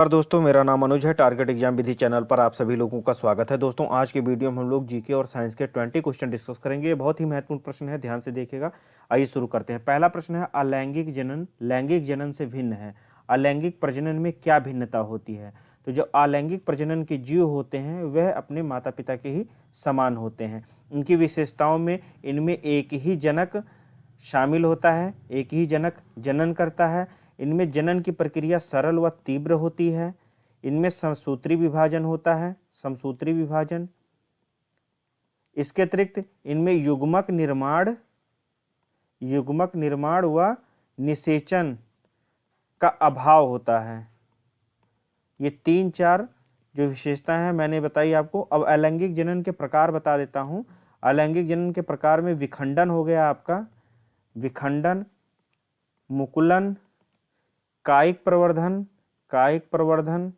और दोस्तों, मेरा नाम अनुज है। टारगेट एग्जाम विधि चैनल पर आप सभी लोगों का स्वागत है। दोस्तों, आज के वीडियो में हम लोग जीके और साइंस के 20 क्वेश्चन डिस्कस करेंगे। ये बहुत ही महत्वपूर्ण प्रश्न है, ध्यान से देखिएगा। आइए शुरू करते हैं। पहला प्रश्न है, अलैंगिक जनन लैंगिक जनन से भिन्न है। अलैंगिक प्रजनन में क्या भिन्नता होती है? तो जो अलैंगिक प्रजनन के जीव होते हैं वह अपने माता पिता के ही समान होते हैं। इनकी विशेषताओं में इनमें एक ही जनक शामिल होता है, एक ही जनक जनन करता है। इनमें जनन की प्रक्रिया सरल व तीव्र होती है। इनमें समसूत्री विभाजन होता है, समसूत्री विभाजन। इसके अतिरिक्त इनमें युग्मक निर्माण व निषेचन का अभाव होता है। ये 3-4 जो विशेषताएं हैं मैंने बताई आपको। अब अलैंगिक जनन के प्रकार बता देता हूं। अलैंगिक जनन के प्रकार में विखंडन हो गया आपका, विखंडन, मुकुलन, कायिक प्रवर्धन।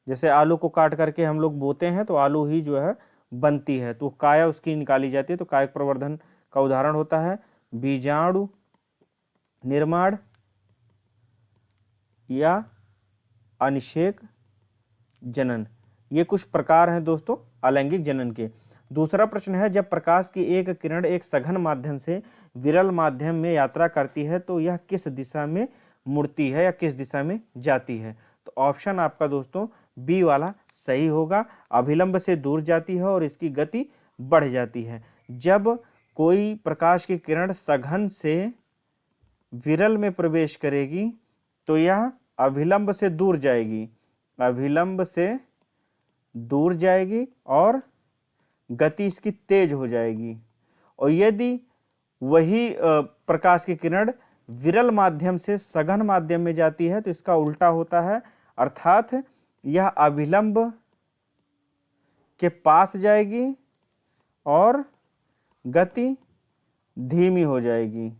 जैसे आलू को काट करके हम लोग बोते हैं तो आलू ही जो है बनती है, तो काया उसकी निकाली जाती है, तो कायिक प्रवर्धन का उदाहरण होता है बीजाणु निर्माण या अनिषेक जनन। ये कुछ प्रकार हैं दोस्तों अलैंगिक जनन के। दूसरा प्रश्न है, जब प्रकाश की एक किरण एक सघन माध्यम से विरल माध्यम में यात्रा करती है तो यह किस दिशा में मुड़ती है या किस दिशा में जाती है? तो ऑप्शन आपका दोस्तों बी वाला सही होगा। अभिलंब से दूर जाती है और इसकी गति बढ़ जाती है। जब कोई प्रकाश की किरण सघन से विरल में प्रवेश करेगी तो यह अभिलंब से दूर जाएगी, अभिलंब से दूर जाएगी और गति इसकी तेज हो जाएगी। और यदि वही प्रकाश की किरण विरल माध्यम से सघन माध्यम में जाती है तो इसका उल्टा होता है, अर्थात यह अभिलंब के पास जाएगी और गति धीमी हो जाएगी।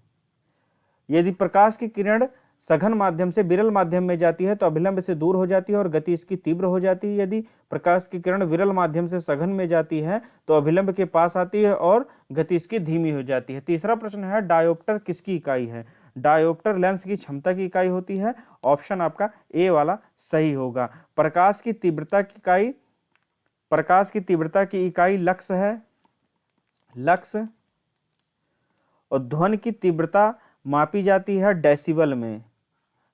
यदि प्रकाश की किरण सघन माध्यम से विरल माध्यम में जाती है तो अभिलंब से दूर हो जाती है और गति इसकी तीव्र हो जाती है। यदि प्रकाश की किरण विरल माध्यम से सघन में जाती है तो अभिलंब के पास आती है और गति इसकी धीमी हो जाती है। तीसरा प्रश्न है, डायोप्टर किसकी इकाई है? डायोप्टर लेंस की क्षमता की इकाई होती है। ऑप्शन आपका ए वाला सही होगा। प्रकाश की तीव्रता की इकाई लक्स है, लक्स। और ध्वनि की तीव्रता मापी जाती है डेसिबल में।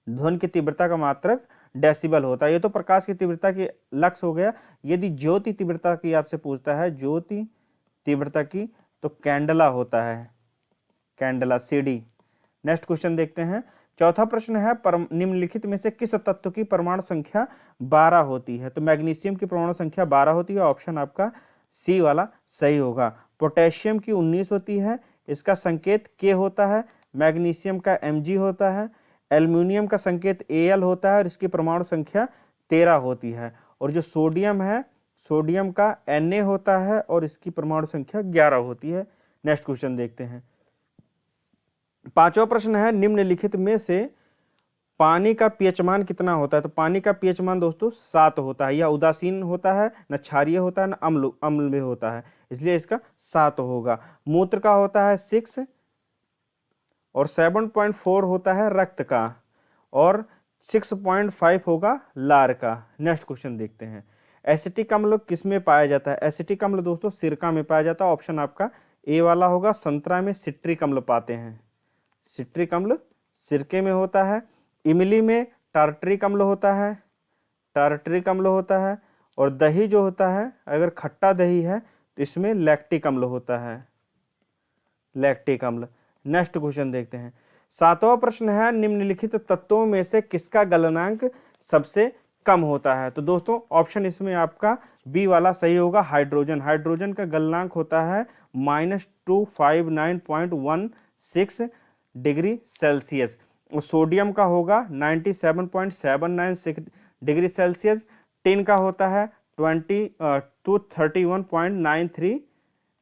ध्वनि की तीव्रता का मात्रक डेसिबल होता है। ये तो प्रकाश की तीव्रता की लक्स हो गया। यदि ज्योति तीव्रता की आपसे पूछता है, ज्योति तीव्रता की, तो कैंडला होता है, कैंडला, सीडी। नेक्स्ट क्वेश्चन देखते हैं। चौथा प्रश्न है, निम्नलिखित में से किस तत्व की परमाणु संख्या 12 होती है? तो मैग्नीशियम की परमाणु संख्या 12 होती है। ऑप्शन आपका सी वाला सही होगा। पोटेशियम की 19 होती है, इसका संकेत के होता है। मैग्नीशियम का Mg होता है। एल्यूमिनियम का संकेत Al होता है और इसकी परमाणु संख्या 13 होती है। और जो सोडियम है, सोडियम का Na होता है और इसकी परमाणु संख्या 11 होती है। नेक्स्ट क्वेश्चन देखते हैं। पांचवा प्रश्न है, निम्नलिखित में से पानी का पीएच मान कितना होता है? तो पानी का पीएच मान दोस्तों 7 होता है। यह उदासीन होता है, न क्षारीय होता है, न अम्ल में होता है, इसलिए इसका 7 होगा। मूत्र का होता है 6 और 7.4 होता है रक्त का और 6.5 होगा लार का। नेक्स्ट क्वेश्चन देखते हैं। एसिटिक अम्ल किस में पाया जाता है? एसिटिक अम्ल दोस्तों सिरका में पाया जाता है। ऑप्शन आपका ए वाला होगा। संतरा में सिट्रिक अम्ल पाते हैं, सिट्रिक अम्ल सिरके में होता है। इमली में टार्टरिक अम्ल होता है, टार्टरिक अम्ल होता है। और दही जो होता है, अगर खट्टा दही है तो इसमें लैक्टिक अम्ल होता है, लैक्टिक अम्ल। नेक्स्ट क्वेश्चन देखते हैं। सातवां प्रश्न है, निम्नलिखित तत्वों में से किसका गलनांक सबसे कम होता है? तो दोस्तों ऑप्शन इसमें आपका बी वाला सही होगा, हाइड्रोजन। हाइड्रोजन का गलनांक होता है -259.16 डिग्री सेल्सियस। सोडियम का होगा 97.796 डिग्री सेल्सियस। टिन का होता है 231.93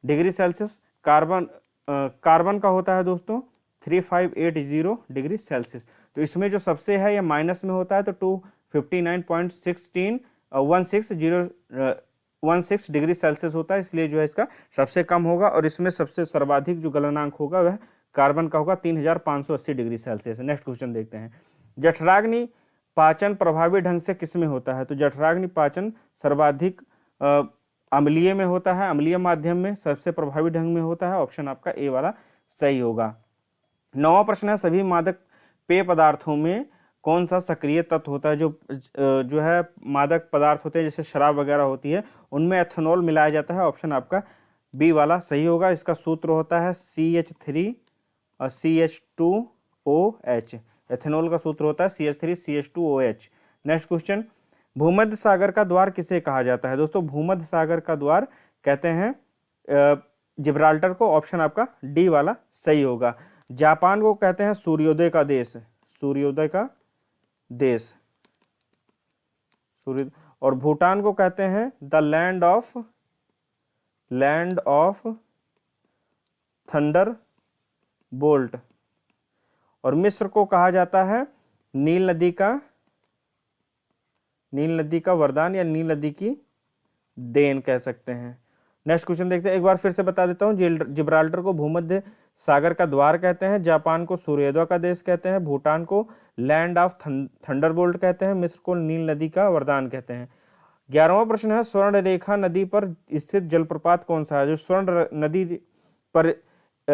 डिग्री सेल्सियस। कार्बन का होता है दोस्तों 3580 डिग्री सेल्सियस। तो इसमें जो सबसे है ये माइनस में होता है, तो 259.16 डिग्री सेल्सियस होता है, इसलिए जो है इसका सबसे कम होगा। और इसमें सबसे सर्वाधिक जो गलनांक होगा वह कार्बन का होगा 3580 डिग्री सेल्सियस। नेक्स्ट क्वेश्चन देखते हैं। जठराग्नि पाचन प्रभावी ढंग से किसमें होता है? तो जठराग्नि पाचन सर्वाधिक अम्लीय में होता है, अम्लीय माध्यम में सबसे प्रभावी ढंग में होता है। ऑप्शन आपका ए वाला सही होगा। 9वां प्रश्न है, सभी मादक पेय पदार्थों में कौन सा सक्रिय तत्व होता है? जो है मादक पदार्थ होते हैं जैसे शराब वगैरह होती है, उनमें एथेनॉल मिलाया जाता है। ऑप्शन आपका बी वाला सही होगा। इसका सूत्र होता है CH3 और CH2OH। एथेनॉल का सूत्र होता है CH3 CH2OH। नेक्स्ट क्वेश्चन, भूमध्य सागर का द्वार किसे कहा जाता है? दोस्तों भूमध्य सागर का द्वार कहते हैं जिब्राल्टर को। ऑप्शन आपका डी वाला सही होगा। जापान को कहते हैं सूर्योदय का देश, सूर्योदय का देश, सूर्य। और भूटान को कहते हैं the land of thunder bolt. और मिस्र को कहा जाता है नील नदी का वरदान या नील नदी की देन कह सकते हैं। नेक्स्ट क्वेश्चन देखते हैं, एक बार फिर से बता देता हूं। जिब्राल्टर को भूमध्य सागर का द्वार कहते हैं, जापान को सूर्योदय का देश कहते हैं, भूटान को लैंड ऑफ थंडरबोल्ट कहते हैं, मिस्र को नील नदी का वरदान कहते हैं। 11वां प्रश्न है, स्वर्ण रेखा नदी पर स्थित जलप्रपात कौन सा है? जो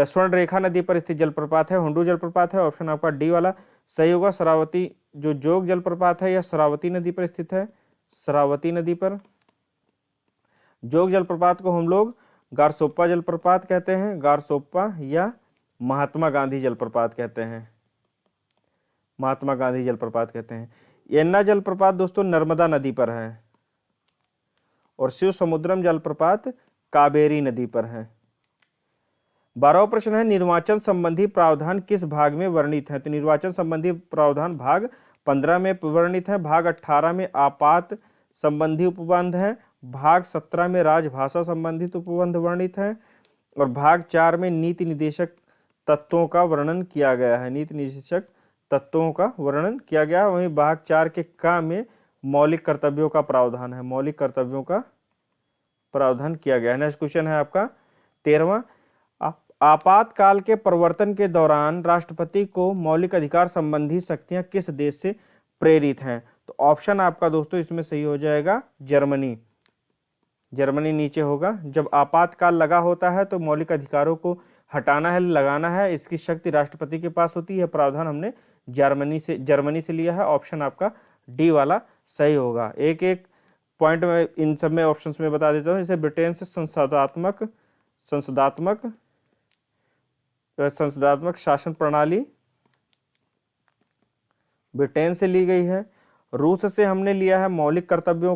स्वर्ण रेखा नदी पर स्थित जलप्रपात है हुंडू जलप्रपात है। ऑप्शन आपका डी वाला सही होगा। शरावती जो जोग जलप्रपात है यह शरावती नदी पर स्थित है, शरावती नदी पर। जोग जलप्रपात को हम लोग गारसोप्पा जलप्रपात कहते हैं, गारसोप्पा या महात्मा गांधी जलप्रपात कहते हैं, महात्मा गांधी जलप्रपात कहते हैं। यन्ना जलप्रपात दोस्तों नर्मदा नदी पर है और शिव समुद्रम जलप्रपात कावेरी नदी पर है। 12वां प्रश्न है, निर्वाचन संबंधी प्रावधान किस भाग में वर्णित है? तो निर्वाचन संबंधी प्रावधान भाग 15 में वर्णित है, भाग 18 में आपात संबंधी उपबंध है, भाग 17 में राजभाषा संबंधित उपबंध वर्णित है और भाग 4 में नीति निदेशक तत्वों का वर्णन किया गया है, नीति निदेशक तत्वों का वर्णन किया गया है। वहीं भाग 4 के का में मौलिक कर्तव्यों का प्रावधान है, मौलिक कर्तव्यों का प्रावधान किया गया है। नेक्स्ट क्वेश्चन है आपका 13वां, आपातकाल के प्रवर्तन के दौरान राष्ट्रपति को मौलिक अधिकार संबंधी शक्तियां किस देश से प्रेरित हैं? तो ऑप्शन आपका दोस्तों इसमें सही हो जाएगा जर्मनी, जर्मनी नीचे होगा। जब आपातकाल लगा होता है तो मौलिक अधिकारों को हटाना है, लगाना है, इसकी शक्ति राष्ट्रपति के पास होती है। प्रावधान हमने जर्मनी से लिया है। ऑप्शन आपका डी वाला सही होगा। एक एक पॉइंट में इन सब में ऑप्शंस में बता देता हूं। जैसे ब्रिटेन से संसदात्मक शासन प्रणाली ब्रिटेन से ली गई है। रूस से हमने लिया है मौलिक कर्तव्य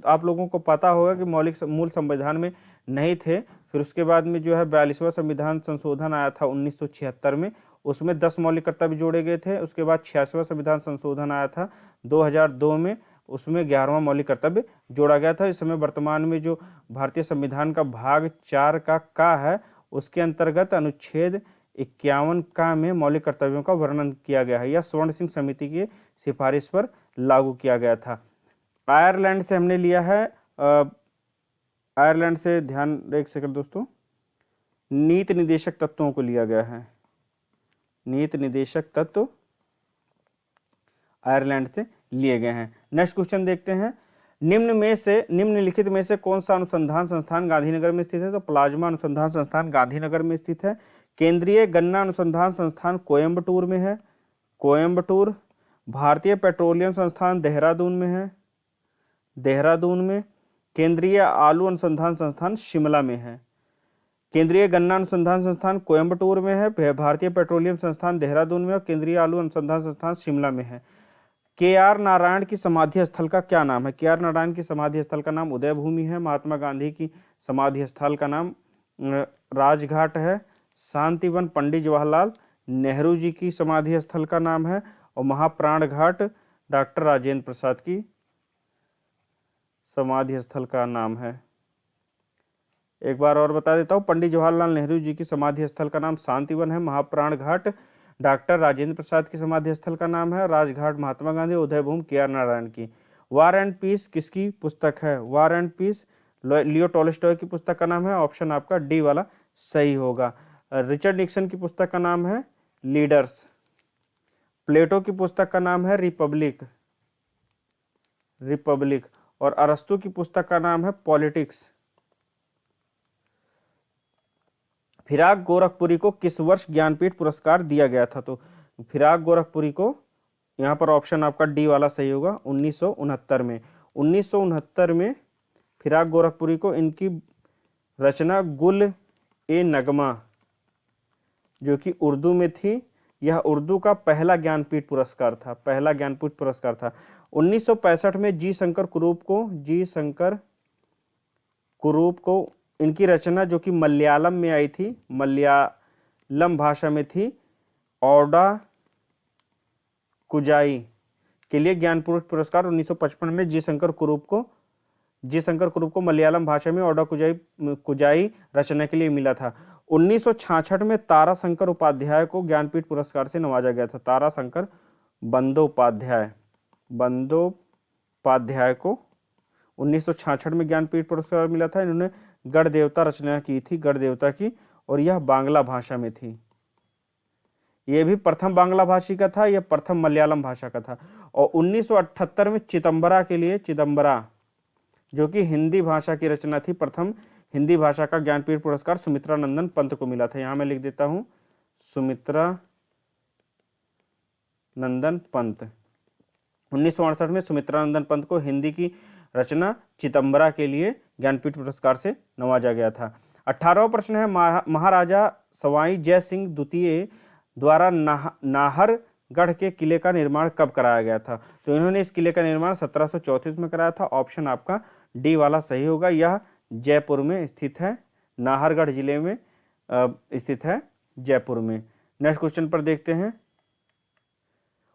आप लोगों को पता होगा कि मौलिक मूल संविधान में नहीं थे। फिर उसके बाद में जो है 42वां संविधान संशोधन आया था 1976 में, उसमें 10 मौलिक कर्तव्य जोड़े गए थे। उसके बाद 86वां संविधान संशोधन आया था 2002 में, उसमें 11वां मौलिक कर्तव्य जोड़ा गया था। इस समय वर्तमान में जो भारतीय संविधान का भाग 4 का है उसके अंतर्गत अनुच्छेद 51 का में मौलिक कर्तव्यों का वर्णन किया गया है। यह स्वर्ण सिंह समिति की सिफारिश पर लागू किया गया था। आयरलैंड से हमने लिया है, आयरलैंड से ध्यान एक सेकंड दोस्तों, नीति निदेशक तत्वों को लिया गया है, नीति निदेशक तत्व आयरलैंड से लिए गए हैं। नेक्स्ट क्वेश्चन देखते हैं, निम्नलिखित में से कौन सा अनुसंधान संस्थान गांधीनगर में स्थित है? तो प्लाज्मा अनुसंधान संस्थान गांधीनगर में स्थित है। केंद्रीय गन्ना अनुसंधान संस्थान कोयम्बटूर में है, कोयम्बटूर। भारतीय पेट्रोलियम संस्थान देहरादून में है, देहरादून में। केंद्रीय आलू अनुसंधान संस्थान शिमला में है। केंद्रीय गन्ना अनुसंधान संस्थान कोयम्बटूर में है, भारतीय पेट्रोलियम संस्थान देहरादून में और केंद्रीय आलू अनुसंधान संस्थान शिमला में है। KR नारायण की समाधि स्थल का क्या नाम है? KR नारायण की समाधि स्थल का नाम उदय भूमि है। महात्मा गांधी की समाधि स्थल का नाम राजघाट है। शांतिवन पंडित जवाहरलाल नेहरू जी की समाधि स्थल का नाम है और महाप्राण घाट डॉक्टर राजेंद्र प्रसाद की समाधि स्थल का नाम है। एक बार और बता देता हूँ, पंडित जवाहरलाल नेहरू जी की समाधि स्थल का नाम शांतिवन है, महाप्राण घाट डॉक्टर राजेंद्र प्रसाद की समाधि स्थल का नाम है, राजघाट महात्मा गांधी, उदय भूमि KR नारायण की। वार एंड पीस किसकी पुस्तक है? War and piece Leo Tolstoy की पुस्तक का नाम है। ऑप्शन आपका डी वाला सही होगा। रिचर्ड निक्सन की पुस्तक का नाम है लीडर्स। प्लेटो की पुस्तक का नाम है रिपब्लिक, रिपब्लिक। और अरस्तु की पुस्तक का नाम है पॉलिटिक्स। फिराक गोरखपुरी को किस वर्ष ज्ञानपीठ पुरस्कार दिया गया था? तो फिराक गोरखपुरी को, यहाँ पर ऑप्शन आपका डी वाला सही होगा, 1969 में। 1969 में फिराक गोरखपुरी को इनकी रचना गुल ए नगमा, जो कि उर्दू में थी, यह उर्दू का पहला ज्ञानपीठ पुरस्कार था, पहला ज्ञानपीठ पुरस्कार था। 1965 में जी शंकर कुरूप को इनकी रचना जो कि मलयालम में आई थी, मलयालम भाषा में थी, ओडा कुजाई के लिए ज्ञानपीठ पुरस्कार 1955 में जी शंकर कुरूप को मलयालम भाषा में ओडा कुजाई रचना के लिए मिला था। 1966 में तारा शंकर उपाध्याय को ज्ञानपीठ पुरस्कार से नवाजा गया था। तारा शंकर बंदोपाध्याय को 1966 में ज्ञानपीठ पुरस्कार मिला था। इन्होंने गढ़ देवता रचना की थी, गढ़ देवता की, और यह बांग्ला भाषा में थी। यह भी प्रथम बांग्ला भाषी का था, यह प्रथम मलयालम भाषा का था। और 1978 में चिदम्बरा जो कि हिंदी भाषा की रचना थी, प्रथम हिंदी भाषा का ज्ञानपीठ पुरस्कार सुमित्रा नंदन पंत को मिला था। यहां मैं लिख देता हूं, सुमित्रा नंदन पंत। 1968 में सुमित्रा नंदन पंत को हिंदी की रचना चिदम्बरा के लिए ज्ञानपीठ पुरस्कार से नवाजा गया था। 18वां प्रश्न है, महाराजा सवाई जय सिंह द्वितीय द्वारा नाहरगढ़ के किले का निर्माण कब कराया गया था? तो इन्होंने इस किले का निर्माण 1734 में कराया था। ऑप्शन आपका डी वाला सही होगा। यह जयपुर में स्थित है, नाहरगढ़ जिले में स्थित है, जयपुर में। नेक्स्ट क्वेश्चन पर देखते हैं।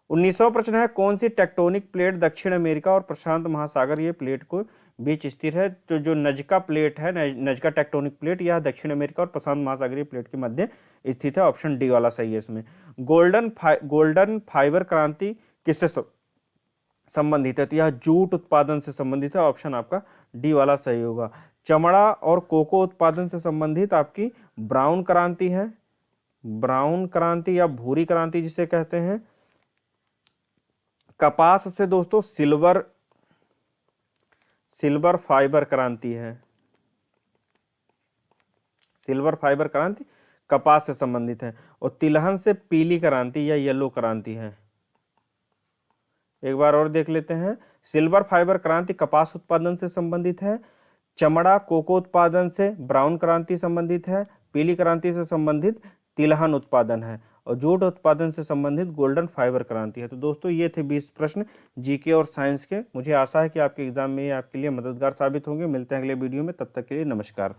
19वां प्रश्न है, कौन सी टेक्टोनिक प्लेट दक्षिण अमेरिका और प्रशांत महासागर ये प्लेट को बीच स्थित है? तो जो नजका प्लेट है, नजका टेक्टोनिक प्लेट, यह दक्षिण अमेरिका और प्रशांत महासागरीय प्लेट के मध्य स्थित है। ऑप्शन डी वाला सही है इसमें। गोल्डन फाइबर क्रांति किससे संबंधित है? तो यह जूट उत्पादन से संबंधित है। ऑप्शन आपका डी वाला सही होगा। चमड़ा और कोको उत्पादन से संबंधित आपकी ब्राउन क्रांति है, ब्राउन क्रांति या भूरी क्रांति जिसे कहते हैं। कपास से दोस्तों सिल्वर फाइबर क्रांति है, सिल्वर फाइबर क्रांति कपास से संबंधित है। और तिलहन से पीली क्रांति या येलो क्रांति है। एक बार और देख लेते हैं। सिल्वर फाइबर क्रांति कपास उत्पादन से संबंधित है, चमड़ा कोको उत्पादन से ब्राउन क्रांति संबंधित है, पीली क्रांति से संबंधित तिलहन उत्पादन है, और जूट उत्पादन से संबंधित गोल्डन फाइबर क्रांति है। तो दोस्तों ये थे 20 प्रश्न जीके और साइंस के। मुझे आशा है कि आपके एग्जाम में ये आपके लिए मददगार साबित होंगे। मिलते हैं अगले वीडियो में, तब तक के लिए नमस्कार।